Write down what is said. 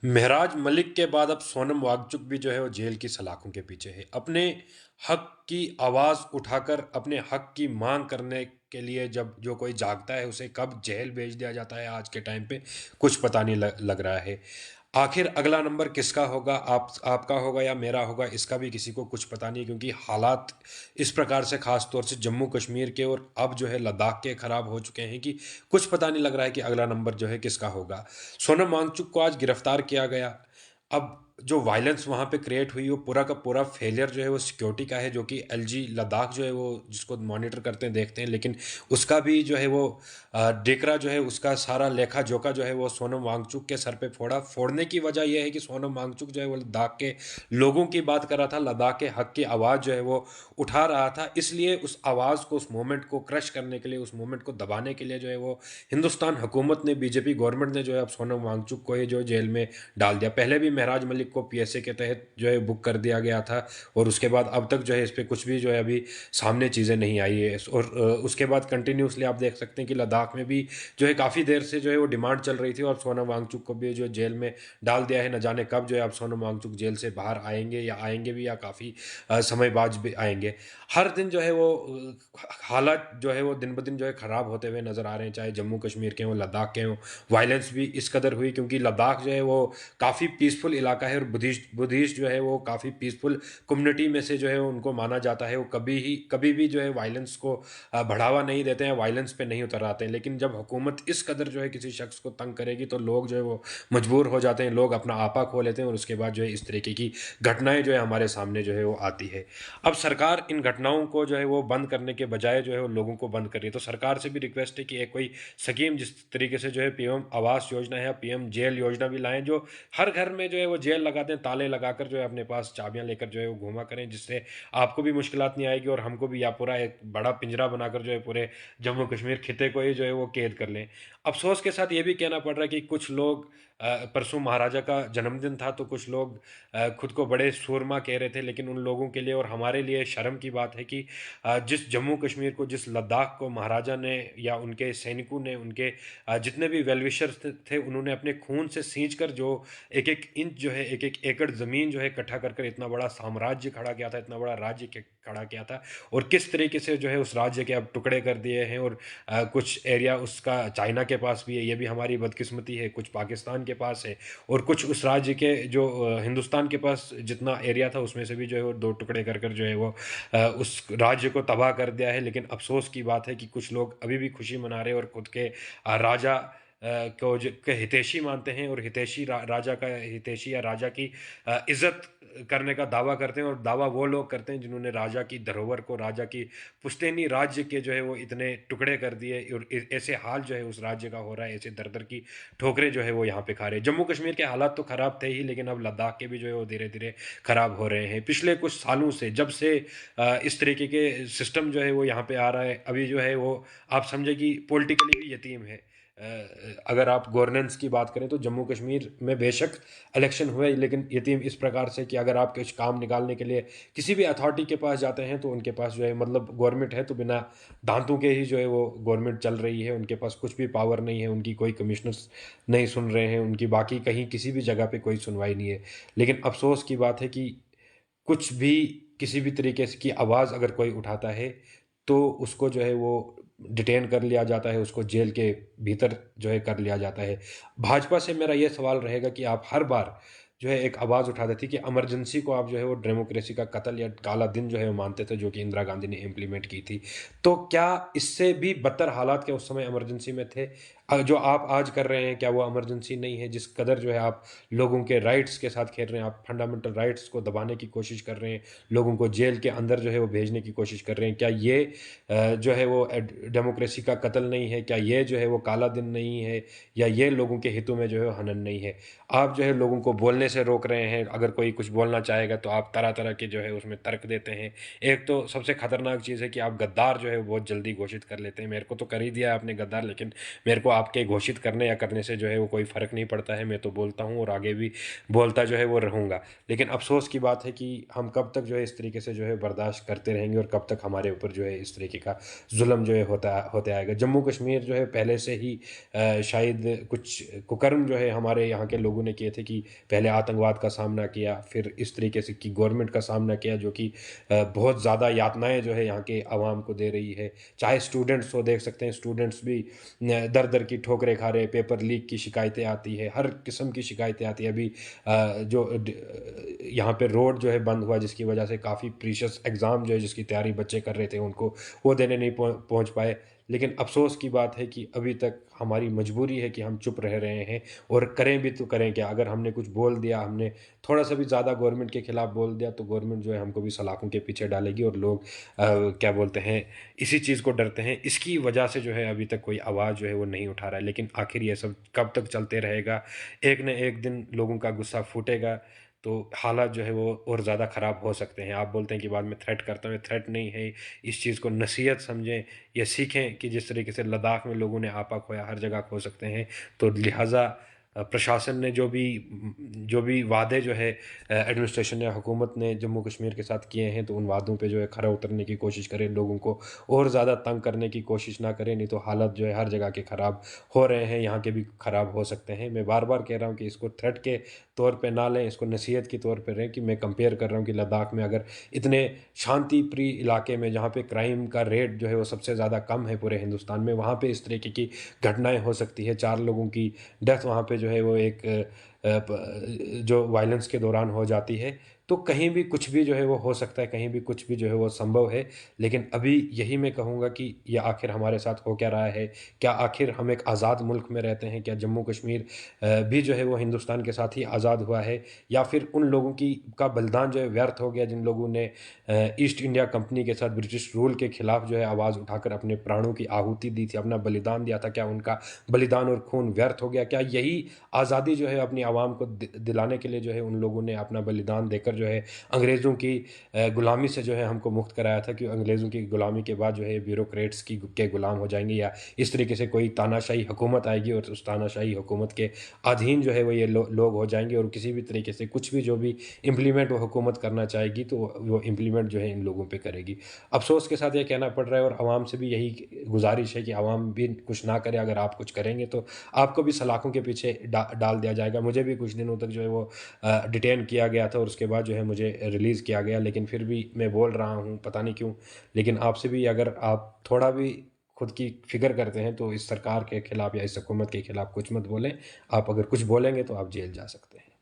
महराज मलिक के बाद अब सोनम वांगचुक भी जो है वो जेल की सलाखों के पीछे है। अपने हक की आवाज़ उठाकर अपने हक की मांग करने के लिए जब जो कोई जागता है उसे कब जेल भेज दिया जाता है आज के टाइम पे कुछ पता नहीं लग रहा है। आखिर अगला नंबर किसका होगा, आपका होगा या मेरा होगा, इसका भी किसी को कुछ पता नहीं, क्योंकि हालात इस प्रकार से खास तौर से जम्मू कश्मीर के और अब जो है लद्दाख के ख़राब हो चुके हैं कि कुछ पता नहीं लग रहा है कि अगला नंबर जो है किसका होगा। सोनम वांगचुक को आज गिरफ्तार किया गया। अब जो वायलेंस वहाँ पे क्रिएट हुई वो पूरा का पूरा फेलियर जो है वो सिक्योरिटी का है, जो कि एलजी लद्दाख जो है वो जिसको मॉनिटर करते हैं देखते हैं, लेकिन उसका भी जो है वो डेकरा जो है उसका सारा लेखा जोखा जो है वो सोनम वांगचुक के सर पे फोड़ने की वजह यह है कि सोनम वांगचुक जो है वो लद्दाख के लोगों की बात कर रहा था, लद्दाख के हक की आवाज़ जो है वो उठा रहा था। इसलिए उस आवाज़ को, उस मूवमेंट को क्रश करने के लिए, उस मूवमेंट को दबाने के लिए जो है वो हिंदुस्तान हुकूमत ने, बीजेपी गवर्नमेंट ने जो है अब सोनम वांगचुक को ये जो जेल में डाल दिया। पहले भी महराज मलिक को पीएसए के तहत जो है बुक कर दिया गया था और उसके बाद अब तक जो है इस पर कुछ भी जो है अभी सामने चीज़ें नहीं आई है। और उसके बाद कंटिन्यूसली आप देख सकते हैं कि लद्दाख में भी जो है काफ़ी देर से जो है वो डिमांड चल रही थी और सोनम वांगचुक को भी जो जेल में डाल दिया है। न जाने कब जो है अब सोनम वांगचुक जेल से बाहर आएंगे या आएंगे भी, या काफ़ी समय बाद भी आएंगे। हर दिन जो है वो हालात जो है वो दिन ब दिन जो है ख़राब होते हुए नज़र आ रहे हैं, चाहे जम्मू कश्मीर के हों, लद्दाख के हों। वायलेंस भी इस कदर हुई क्योंकि लद्दाख जो है वो काफ़ी पीसफुल इलाका है और बुद्धिस्ट जो है वो काफ़ी पीसफुल कम्युनिटी में से जो है उनको माना जाता है। वो कभी भी जो है वायलेंस को बढ़ावा नहीं देते हैं, वायलेंस पे नहीं उतर आते हैं। लेकिन जब हुकूमत इस कदर जो है किसी शख्स को तंग करेगी तो लोग जो है वो मजबूर हो जाते हैं, लोग अपना आपा खो लेते हैं और उसके बाद जो है इस तरीके की घटनाएं जो है हमारे सामने जो है वो आती है। अब सरकार इन घटनाओं को जो है वो बंद करने के बजाय जो है वो लोगों को बंद कर रही है। तो सरकार से भी रिक्वेस्ट है कि एक कोई स्कीम जिस तरीके से जो है पीएम आवास योजना है, पीएम जेल योजना भी लाएं, जो हर घर में जो है वो जेल लगा दें, ताले लगाकर जो है अपने पास चाबियां लेकर जो है वो घूमा करें, जिससे आपको भी मुश्किलात नहीं आएगी और हमको भी, या पूरा एक बड़ा पिंजरा बनाकर जो है पूरे जम्मू कश्मीर खिते को ही जो है वो कैद कर लें। अफसोस के साथ ये भी कहना पड़ रहा है कि कुछ लोग, परसों महाराजा का जन्मदिन था तो कुछ लोग खुद को बड़े सूरमा कह रहे थे, लेकिन उन लोगों के लिए और हमारे लिए शर्म की बात है कि जिस जम्मू कश्मीर को, जिस लद्दाख को महाराजा ने या उनके सैनिकों ने, उनके जितने भी वेलविशर्स थे, उन्होंने अपने खून से सींच कर जो एक एक इंच जो है, एक एक एकड़ ज़मीन जो है इकट्ठा कर कर इतना बड़ा साम्राज्य खड़ा किया था, इतना बड़ा राज्य खड़ा किया था। और किस तरीके से जो है उस राज्य के अब टुकड़े कर दिए हैं और कुछ एरिया उसका चाइना के पास भी है, ये भी हमारी बदकिस्मती है, कुछ पाकिस्तान के पास है और कुछ उस राज्य के जो हिंदुस्तान के पास जितना एरिया था उसमें से भी जो है वो दो टुकड़े कर कर जो है वो उस राज्य को तबाह कर दिया है। लेकिन अफसोस की बात है कि कुछ लोग अभी भी खुशी मना रहे हैं और खुद के राजा को जो के हितैषी मानते हैं और हितैषी राजा का हितैषी या राजा की इज्जत करने का दावा करते हैं। और दावा वो लोग करते हैं जिन्होंने राजा की धरोहर को, राजा की पुश्तैनी राज्य के जो है वो इतने टुकड़े कर दिए और ऐसे हाल जो है उस राज्य का हो रहा है, ऐसे दर दर की ठोकरें जो है वो यहाँ पे खा रहे हैं। जम्मू कश्मीर के हालात तो ख़राब थे ही, लेकिन अब लद्दाख के भी जो है वो धीरे धीरे ख़राब हो रहे हैं। पिछले कुछ सालों से जब से इस तरीके के सिस्टम जो है वो यहाँ पे आ रहा है, अभी जो है वो आप समझे कि पॉलिटिकली भी यतीम है। अगर आप गवर्नेंस की बात करें तो जम्मू कश्मीर में बेशक इलेक्शन हुए, लेकिन यतीम इस प्रकार से कि अगर आप कुछ काम निकालने के लिए किसी भी अथॉरिटी के पास जाते हैं तो उनके पास जो है, मतलब गवर्नमेंट है तो बिना दांतों के ही जो है वो गवर्नमेंट चल रही है, उनके पास कुछ भी पावर नहीं है, उनकी कोई कमिश्नर्स नहीं सुन रहे हैं, उनकी बाकी कहीं किसी भी जगह पे कोई सुनवाई नहीं है। लेकिन अफसोस की बात है कि कुछ भी, किसी भी तरीके से की आवाज़ अगर कोई उठाता है तो उसको जो है वो डिटेन कर लिया जाता है, उसको जेल के भीतर जो है कर लिया जाता है। भाजपा से मेरा ये सवाल रहेगा कि आप हर बार जो है एक आवाज़ उठाते थे कि इमरजेंसी को आप जो है वो डेमोक्रेसी का कत्ल या काला दिन जो है वो मानते थे, जो कि इंदिरा गांधी ने इम्प्लीमेंट की थी। तो क्या इससे भी बदतर हालात के उस समय इमरजेंसी में थे? जो आप आज कर रहे हैं क्या वो इमरजेंसी नहीं है? जिस कदर जो है आप लोगों के राइट्स के साथ खेल रहे हैं, आप फंडामेंटल राइट्स को दबाने की कोशिश कर रहे हैं, लोगों को जेल के अंदर जो है वो भेजने की कोशिश कर रहे हैं, क्या ये जो है वो डेमोक्रेसी का कत्ल नहीं है? क्या ये जो है वो काला दिन नहीं है? या ये लोगों के हितों में जो है हनन नहीं है? आप जो है लोगों को बोलने से रोक रहे हैं। अगर कोई कुछ बोलना चाहेगा तो आप तरह तरह के जो है उसमें तर्क देते हैं। एक तो सबसे खतरनाक चीज़ है कि आप गद्दार जो है वो बहुत जल्दी घोषित कर लेते हैं। मेरे को तो कर ही दिया है आपने गद्दार, लेकिन मेरे को आपके घोषित करने या करने से जो है वो कोई फ़र्क नहीं पड़ता है। मैं तो बोलता हूँ और आगे भी बोलता जो है वो रहूँगा। लेकिन अफ़सोस की बात है कि हम कब तक जो है इस तरीके से जो है बर्दाश्त करते रहेंगे और कब तक हमारे ऊपर जो है इस तरीके का ज़ुल्म जो है होते आएगा। जम्मू कश्मीर जो है पहले से ही शायद कुछ कुकर्म जो है हमारे यहाँ के लोगों ने किए थे कि पहले आतंकवाद का सामना किया, फिर इस तरीके से की गवर्नमेंट का सामना किया जो कि बहुत ज़्यादा यातनाएँ जो है यहाँ के अवाम को दे रही है। चाहे स्टूडेंट्स हो, देख सकते हैं स्टूडेंट्स भी दर-दर की ठोकरें खा रहे हैं, पेपर लीक की शिकायतें आती है, हर किस्म की शिकायतें आती हैं। अभी यहाँ पे रोड जो है बंद हुआ जिसकी वजह से काफ़ी प्रीशियस एग्ज़ाम जो है जिसकी तैयारी बच्चे कर रहे थे उनको वो देने नहीं पहुँच पाए। लेकिन अफ़सोस की बात है कि अभी तक हमारी मजबूरी है कि हम चुप रह रहे हैं और करें भी तो करें क्या? अगर हमने कुछ बोल दिया, हमने थोड़ा-सा भी ज़्यादा गवर्नमेंट के खिलाफ बोल दिया तो गवर्नमेंट जो है हमको भी सलाखों के पीछे डालेगी और लोग क्या बोलते हैं, इसी चीज़ को डरते हैं। इसकी वजह से जो है अभी तक कोई आवाज़ जो है वो नहीं उठा रहा है। लेकिन आखिर ये सब कब तक चलते रहेगा? एक न एक दिन लोगों का गुस्सा फूटेगा, तो हालात जो है वो और ज़्यादा ख़राब हो सकते हैं। आप बोलते हैं कि बाद में थ्रेट करता हूँ, ये थ्रेट नहीं है, इस चीज़ को नसीहत समझें, ये सीखें कि जिस तरीके से लद्दाख में लोगों ने आपा खोया, हर जगह खो सकते हैं। तो लिहाज़ा प्रशासन ने जो भी वादे जो है एडमिनिस्ट्रेशन या हुकूमत ने जम्मू कश्मीर के साथ किए हैं, तो उन वादों पे जो है खरा उतरने की कोशिश करें, लोगों को और ज़्यादा तंग करने की कोशिश ना करें, नहीं तो हालात जो है हर जगह के ख़राब हो रहे हैं, यहाँ के भी ख़राब हो सकते हैं। मैं बार-बार कह रहा हूँ कि इसको थ्रेट के तौर पे ना लें, इसको नसीहत के तौर पे लें कि मैं कंपेयर कर रहा हूँ कि लद्दाख में अगर इतने शांति प्रिय इलाके में जहाँ पे क्राइम का रेट जो है वो सबसे ज़्यादा कम है पूरे हिंदुस्तान में, वहाँ पे इस तरीके की घटनाएँ हो सकती है। 4 लोगों की डेथ वहाँ पे जो है वो एक जो वायलेंस के दौरान हो जाती है। तो कहीं भी कुछ भी जो है वो हो सकता है, कहीं भी कुछ भी जो है वो संभव है। लेकिन अभी यही मैं कहूँगा कि ये आखिर हमारे साथ हो क्या रहा है? क्या आखिर हम एक आज़ाद मुल्क में रहते हैं? क्या जम्मू कश्मीर भी जो है वो हिंदुस्तान के साथ ही आज़ाद हुआ है? या फिर उन लोगों की का बलिदान जो है व्यर्थ हो गया जिन लोगों ने ईस्ट इंडिया कंपनी के साथ ब्रिटिश रूल के खिलाफ जो है आवाज़ उठाकर अपने प्राणों की आहुति दी थी, अपना बलिदान दिया था, क्या उनका बलिदान और खून व्यर्थ हो गया? क्या यही आज़ादी जो है अपनी आवाम को दिलाने के लिए जो है उन लोगों ने अपना बलिदान देकर जो है अंग्रेज़ों की गुलामी से जो है हमको मुक्त कराया था कि अंग्रेज़ों की गुलामी के बाद जो है ब्यूरोक्रेट्स के गुलाम हो जाएँगे या इस तरीके से कोई तानाशाही हुकूमत आएगी और उस तानाशाही हुकूमत के अधीन जो है वो ये लोग हो जाएँगे और किसी भी तरीके से कुछ भी जो भी इम्प्लीमेंट वो हुकूमत करना चाहेगी तो वो इम्प्लीमेंट जो है इन लोगों पे करेगी। अफ़सोस के साथ ये कहना पड़ रहा है और आवाम से भी यही गुज़ारिश है कि आवाम भी कुछ ना करे, अगर आप कुछ करेंगे तो आपको भी सलाखों के पीछे डाल दिया जाएगा। मुझे भी कुछ दिनों तक जो है वो डिटेन किया गया था और उसके बाद जो है मुझे रिलीज़ किया गया, लेकिन फिर भी मैं बोल रहा हूँ, पता नहीं क्यों। लेकिन आपसे भी अगर आप थोड़ा भी खुद की फ़िक्र करते हैं तो इस सरकार के खिलाफ़ या इस हुकूमत के खिलाफ़ कुछ मत बोलें। आप अगर कुछ बोलेंगे तो आप जेल जा सकते हैं।